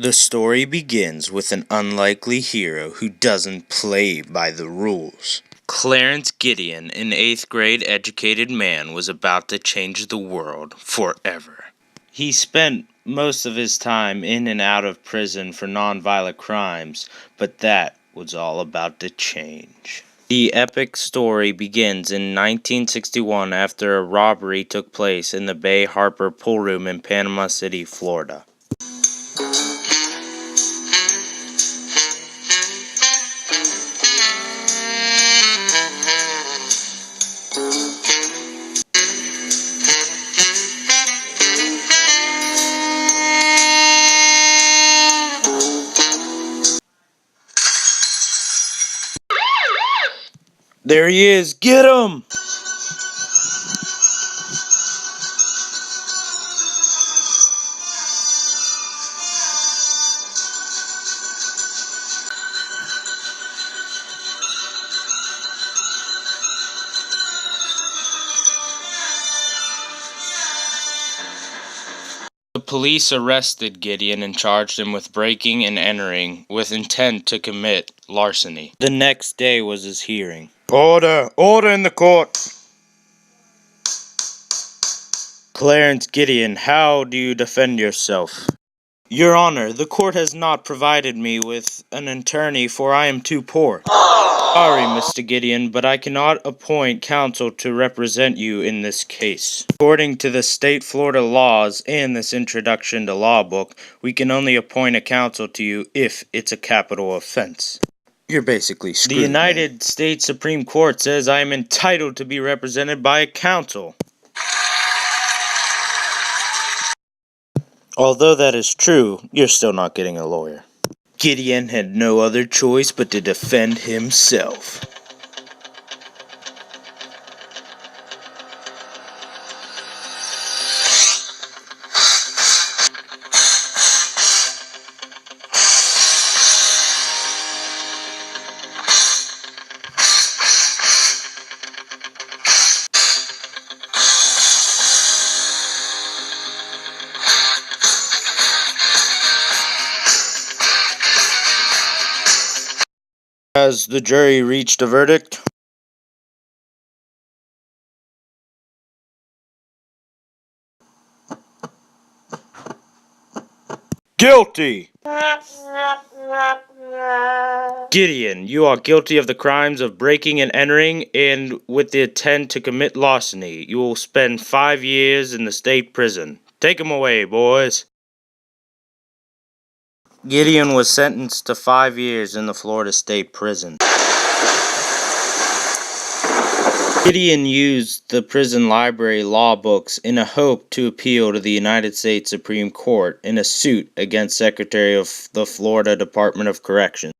The story begins with an unlikely hero who doesn't play by the rules. Clarence Gideon, an 8th grade educated man, was about to change the world forever. He spent most of his time in and out of prison for nonviolent crimes, but that was all about to change. The epic story begins in 1961 after a robbery took place in the Bay Harbor pool room in Panama City, Florida. There he is! Get him! The police arrested Gideon and charged him with breaking and entering with intent to commit larceny. The next day was his hearing. Order! Order in the court! Clarence Gideon, how do you defend yourself? Your Honor, the court has not provided me with an attorney, for I am too poor. Sorry, Mr. Gideon, but I cannot appoint counsel to represent you in this case. According to the state Florida laws and this introduction to law book, we can only appoint a counsel to you if it's a capital offense. You're basically screwed. The United States Supreme Court says I am entitled to be represented by a counsel. Although that is true, you're still not getting a lawyer. Gideon had no other choice but to defend himself. Has the jury reached a verdict? Guilty! Gideon, you are guilty of the crimes of breaking and entering and with the intent to commit larceny. You will spend 5 years in the state prison. Take him away, boys. Gideon was sentenced to 5 years in the Florida State Prison. Gideon used the prison library law books in a hope to appeal to the United States Supreme Court in a suit against Secretary of the Florida Department of Corrections.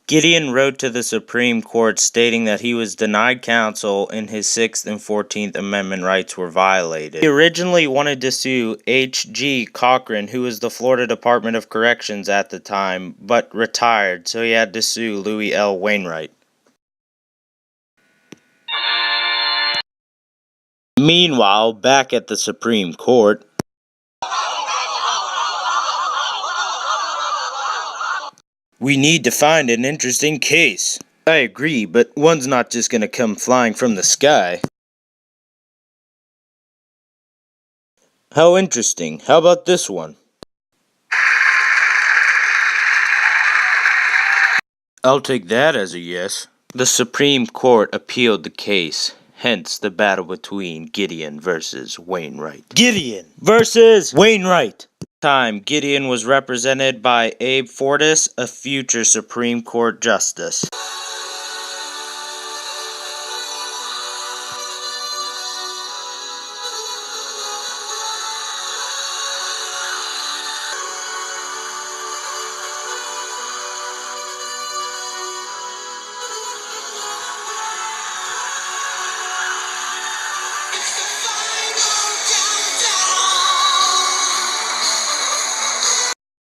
Gideon wrote to the Supreme Court stating that he was denied counsel and his 6th and 14th Amendment rights were violated. He originally wanted to sue H.G. Cochran, who was the Florida Department of Corrections at the time, but retired, so he had to sue Louis L. Wainwright. Meanwhile, back at the Supreme Court, we need to find an interesting case. I agree, but one's not just gonna come flying from the sky. How interesting. How about this one? I'll take that as a yes. The Supreme Court appealed the case, hence the battle between Gideon versus Wainwright. Gideon versus Wainwright! Time, Gideon was represented by Abe Fortas, a future Supreme Court justice.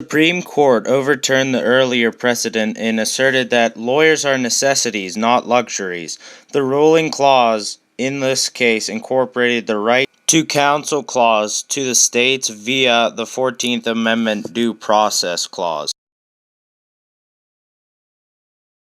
Supreme Court overturned the earlier precedent and asserted that lawyers are necessities, not luxuries. The ruling clause in this case incorporated the right to counsel clause to the states via the 14th Amendment due process clause.